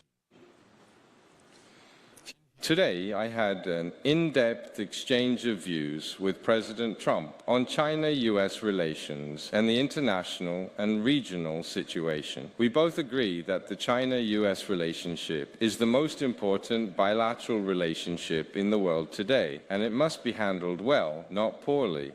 Speaker 6: Today, I had an in-depth exchange of views with President Trump on China-US relations and the international and regional situation. We both agree that the China-US relationship is the most important bilateral relationship in the world today, and it must be handled well, not poorly.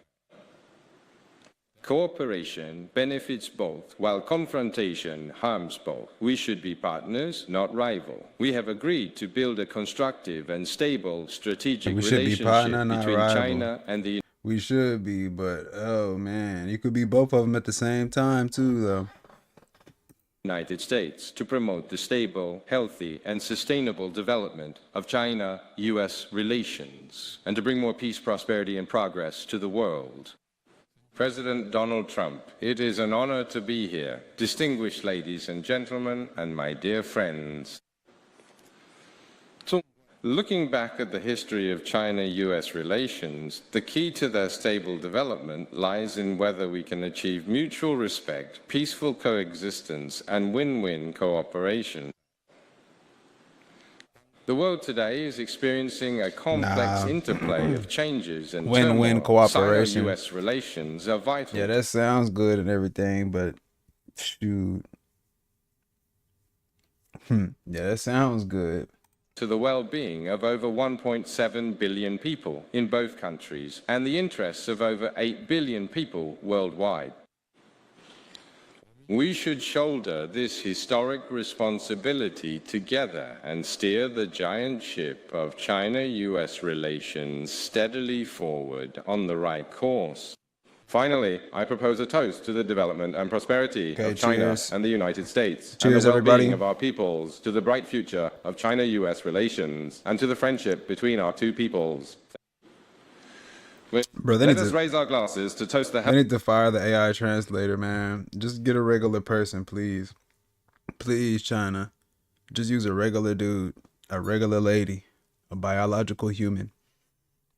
Speaker 6: Cooperation benefits both, while confrontation harms both. We should be partners, not rivals. We have agreed to build a constructive and stable strategic relationship between China and the
Speaker 1: We should be, but oh man, you could be both of them at the same time too, though.
Speaker 6: United States to promote the stable, healthy, and sustainable development of China-US relations and to bring more peace, prosperity, and progress to the world. President Donald Trump, it is an honor to be here. Distinguished ladies and gentlemen, and my dear friends. So, looking back at the history of China-US relations, the key to their stable development lies in whether we can achieve mutual respect, peaceful coexistence, and win-win cooperation. The world today is experiencing a complex interplay of changes and
Speaker 1: win-win cooperation.
Speaker 6: Sino-US relations are vital.
Speaker 1: Yeah, that sounds good and everything, but shoot. Yeah, that sounds good.
Speaker 6: To the well-being of over 1.7 billion people in both countries and the interests of over 8 billion people worldwide. We should shoulder this historic responsibility together and steer the giant ship of China-US relations steadily forward on the right course. Finally, I propose a toast to the development and prosperity of China and the United States, and the well-being of our peoples, to the bright future of China-US relations, and to the friendship between our two peoples.
Speaker 1: Bro,
Speaker 6: let us raise our glasses to toast the...
Speaker 1: They need to fire the AI translator, man. Just get a regular person, please. Please, China. Just use a regular dude, a regular lady, a biological human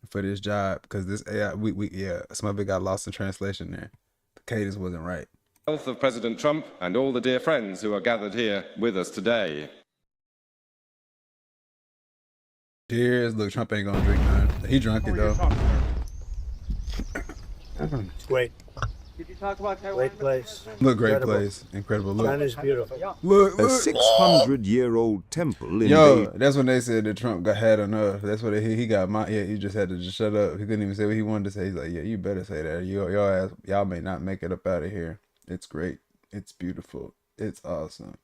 Speaker 1: for this job. Because this AI, yeah, some of it got lost in translation there. The cadence wasn't right.
Speaker 6: Health of President Trump and all the dear friends who are gathered here with us today.
Speaker 1: Cheers. Look, Trump ain't gonna drink none. He drunk it, though.
Speaker 10: Wait. Did you talk about Taiwan? Great place.
Speaker 1: Look, great place. Incredible. Look.
Speaker 10: China's beautiful.
Speaker 1: Look.
Speaker 11: A 600-year-old temple in
Speaker 1: that's when they said that Trump had enough. That's what he got. He just had to just shut up. He couldn't even say what he wanted to say. He's like, yeah, you better say that. Y'all may not make it up out of here. It's great. It's beautiful. It's awesome.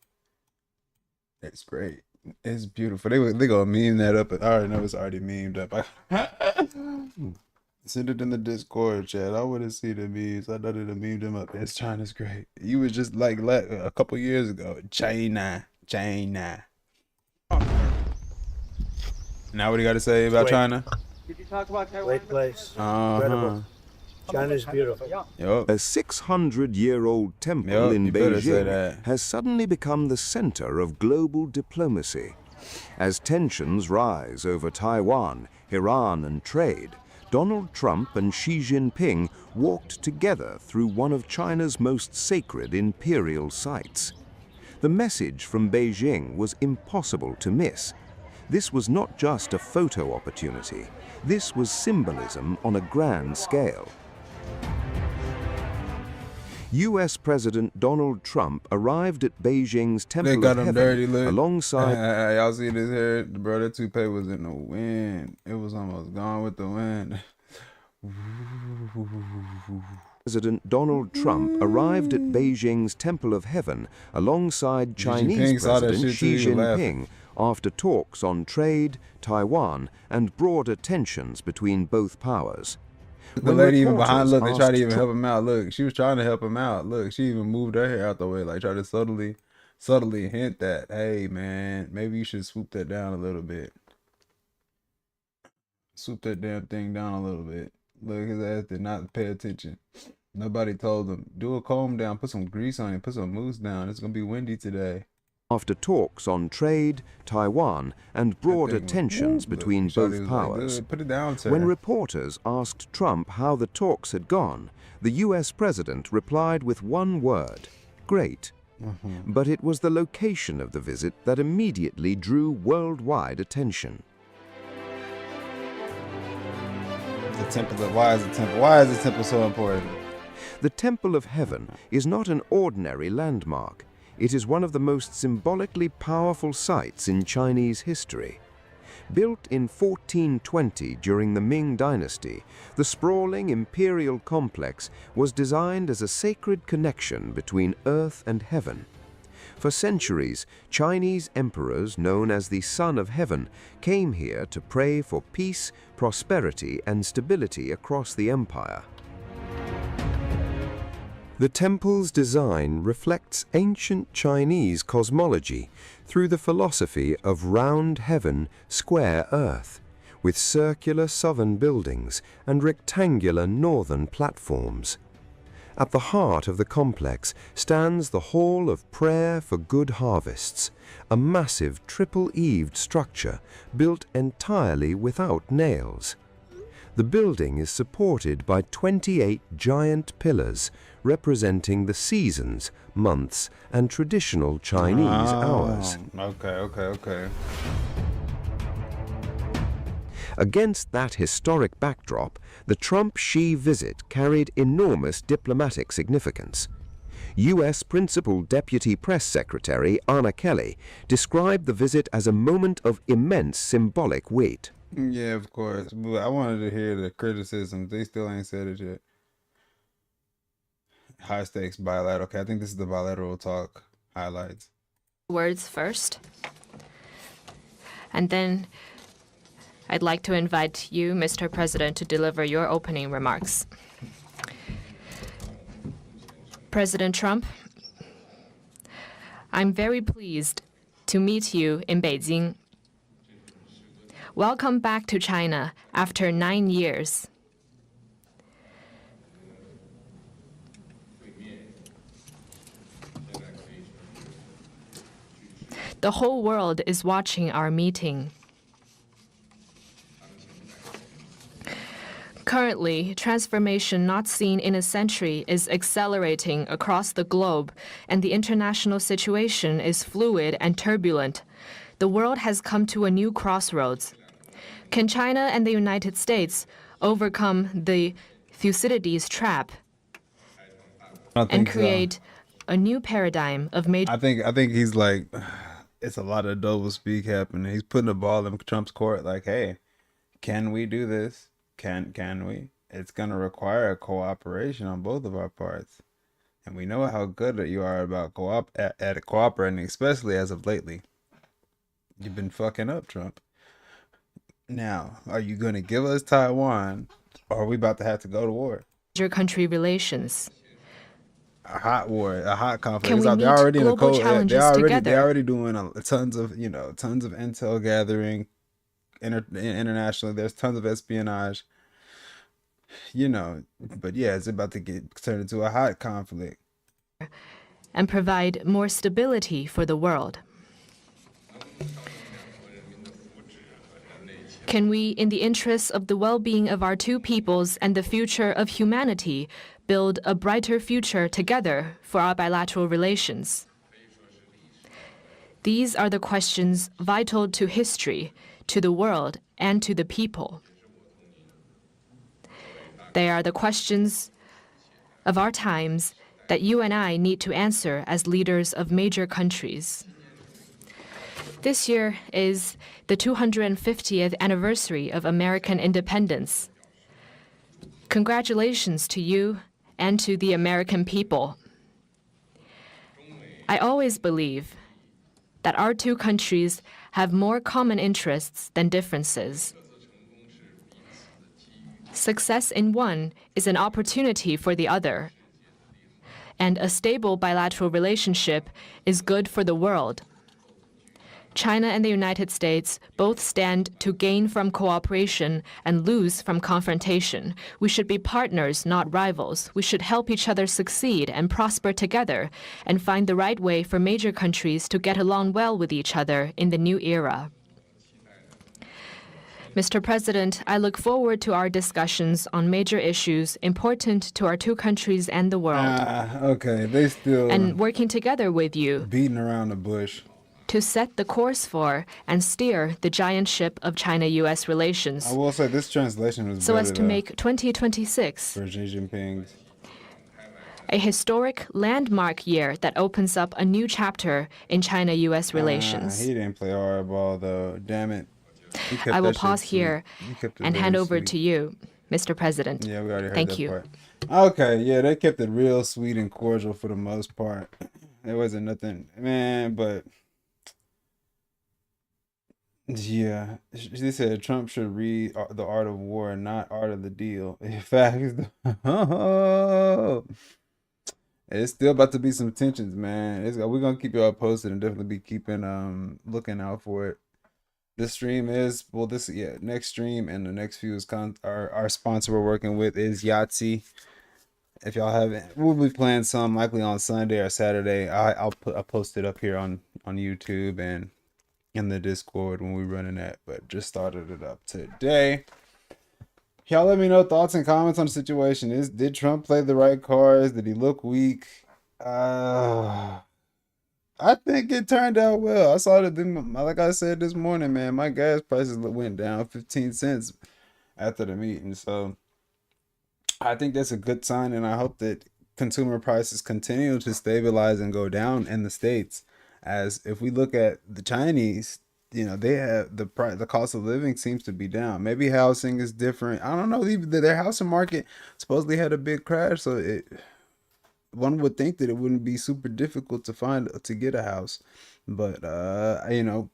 Speaker 1: It's great. It's beautiful. They gonna meme that up. I already know it's already memed up. Send it in the Discord chat. I wouldn't see the memes. I know that the memed them up. It's China's great. You was just like a couple years ago. China. Now what do you got to say about China?
Speaker 10: Did you talk about Taiwan? Great place. China's beautiful.
Speaker 11: A 600-year-old temple in Beijing has suddenly become the center of global diplomacy. As tensions rise over Taiwan, Iran, and trade, Donald Trump and Xi Jinping walked together through one of China's most sacred imperial sites. The message from Beijing was impossible to miss. This was not just a photo opportunity. This was symbolism on a grand scale. U.S. President Donald Trump arrived at Beijing's Temple of Heaven alongside...
Speaker 1: Y'all see this here? Bro, that toupee was in the wind. It was almost gone with the wind.
Speaker 11: President Donald Trump arrived at Beijing's Temple of Heaven alongside Chinese President Xi Jinping after talks on trade, Taiwan, and broader tensions between both powers.
Speaker 1: The lady even behind, look, they tried to even help him out. Look, she was trying to help him out. Look, she even moved her hair out the way, like try to subtly hint that, hey man, maybe you should swoop that down a little bit. Swoop that damn thing down a little bit. Look, his ass did not pay attention. Nobody told him, do a comb down, put some grease on it, put some mousse down. It's gonna be windy today.
Speaker 11: After talks on trade, Taiwan, and broader tensions between both powers.
Speaker 1: Put it down, sir.
Speaker 11: When reporters asked Trump how the talks had gone, the U.S. president replied with one word, great. But it was the location of the visit that immediately drew worldwide attention.
Speaker 1: The temple, why is the temple? Why is the temple so important?
Speaker 11: The Temple of Heaven is not an ordinary landmark. It is one of the most symbolically powerful sites in Chinese history. Built in 1420 during the Ming Dynasty, the sprawling imperial complex was designed as a sacred connection between earth and heaven. For centuries, Chinese emperors known as the Son of Heaven came here to pray for peace, prosperity, and stability across the empire. The temple's design reflects ancient Chinese cosmology through the philosophy of round heaven, square earth, with circular southern buildings and rectangular northern platforms. At the heart of the complex stands the Hall of Prayer for Good Harvests, a massive triple-eaved structure built entirely without nails. The building is supported by 28 giant pillars representing the seasons, months, and traditional Chinese hours.
Speaker 1: Okay.
Speaker 11: Against that historic backdrop, the Trump-Xi visit carried enormous diplomatic significance. U.S. Principal Deputy Press Secretary Anna Kelly described the visit as a moment of immense symbolic weight.
Speaker 1: Yeah, of course. But I wanted to hear the criticisms. They still ain't said it yet. High stakes bilateral. Okay, I think this is the bilateral talk highlights.
Speaker 7: Words first. And then I'd like to invite you, Mr. President, to deliver your opening remarks. President Trump, I'm very pleased to meet you in Beijing. Welcome back to China after 9 years. The whole world is watching our meeting. Currently, transformation not seen in a century is accelerating across the globe, and the international situation is fluid and turbulent. The world has come to a new crossroads. Can China and the United States overcome the Thucydides trap and create a new paradigm of major...
Speaker 1: I think he's like, it's a lot of double speak happening. He's putting the ball in Trump's court like, hey, can we do this? Can we? It's going to require a cooperation on both of our parts. And we know how good you are about cooperating, especially as of lately. You've been fucking up, Trump. Now, are you going to give us Taiwan, or are we about to have to go to war?
Speaker 7: Major country relations.
Speaker 1: A hot war, a hot conflict.
Speaker 7: Can we meet global challenges together?
Speaker 1: They're already doing tons of intel gathering internationally. There's tons of espionage. you know, but yeah, it's about to get turned into a hot conflict.
Speaker 7: And provide more stability for the world. Can we, in the interests of the well-being of our two peoples and the future of humanity, build a brighter future together for our bilateral relations? These are the questions vital to history, to the world, and to the people. They are the questions of our times that you and I need to answer as leaders of major countries. This year is the 250th anniversary of American independence. Congratulations to you and to the American people. I always believe that our two countries have more common interests than differences. Success in one is an opportunity for the other, and a stable bilateral relationship is good for the world. China and the United States both stand to gain from cooperation and lose from confrontation. We should be partners, not rivals. We should help each other succeed and prosper together and find the right way for major countries to get along well with each other in the new era. Mr. President, I look forward to our discussions on major issues important to our two countries and the world.
Speaker 1: Okay, they still
Speaker 7: and working together with you
Speaker 1: beating around the bush
Speaker 7: to set the course for and steer the giant ship of China-U.S. relations.
Speaker 1: I will say this translation was
Speaker 7: so as to make 2026
Speaker 1: for Xi Jinping
Speaker 7: a historic landmark year that opens up a new chapter in China-U.S. relations.
Speaker 1: He didn't play hardball though. Damn it.
Speaker 7: I will pause here and hand over to you, Mr. President.
Speaker 1: Yeah, we already heard
Speaker 7: Thank
Speaker 1: that
Speaker 7: you.
Speaker 1: part. Okay, yeah, they kept it real sweet and cordial for the most part. There wasn't nothing, man, but yeah, she said Trump should read The Art of War and not Art of the Deal. In fact, it's still about to be some tensions, man. We're gonna keep y'all posted and definitely be keeping looking out for it. This stream is next stream and the next few is our sponsor we're working with is Yahtzee. If y'all haven't, we'll be playing some likely on Sunday or Saturday. I'll post it up here on YouTube and in the Discord when we're running that, but just started it up today. Y'all let me know thoughts and comments on the situation. Did Trump play the right cards? Did he look weak? I think it turned out well. I saw that, like I said this morning, man, my gas prices went down 15 cents after the meeting. So I think that's a good sign, and I hope that consumer prices continue to stabilize and go down in the States. As if we look at the Chinese, you know, they have the cost of living seems to be down. Maybe housing is different. I don't know. Even their housing market supposedly had a big crash, so one would think that it wouldn't be super difficult to get a house, but you know,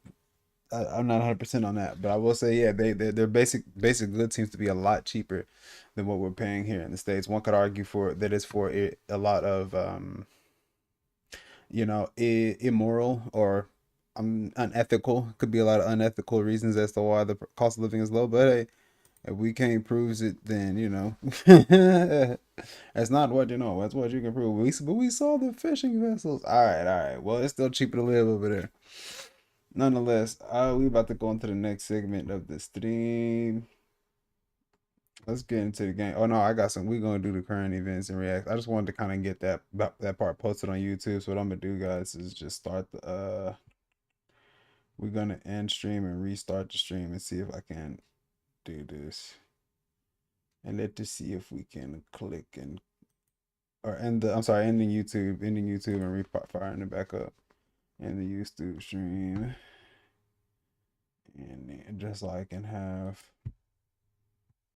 Speaker 1: I'm not 100% on that. But I will say, yeah, their basic goods seems to be a lot cheaper than what we're paying here in the States. One could argue that it's for a lot of you know, immoral or unethical. Could be a lot of unethical reasons as to why the cost of living is low. But hey, if we can't prove it, then, you know, that's not what, you know, that's what you can prove. But we saw the fishing vessels. All right. Well, it's still cheaper to live over there. Nonetheless, we about to go into the next segment of the stream. Let's get into the game. Oh no, I got some. We're gonna do the current events and react. I just wanted to kind of get that part posted on YouTube. So what I'm gonna do, guys, is just start the. We're gonna end stream and restart the stream and see if I can do this. And let's see if we can click and ending YouTube and firing it back up in the YouTube stream. And just so I can have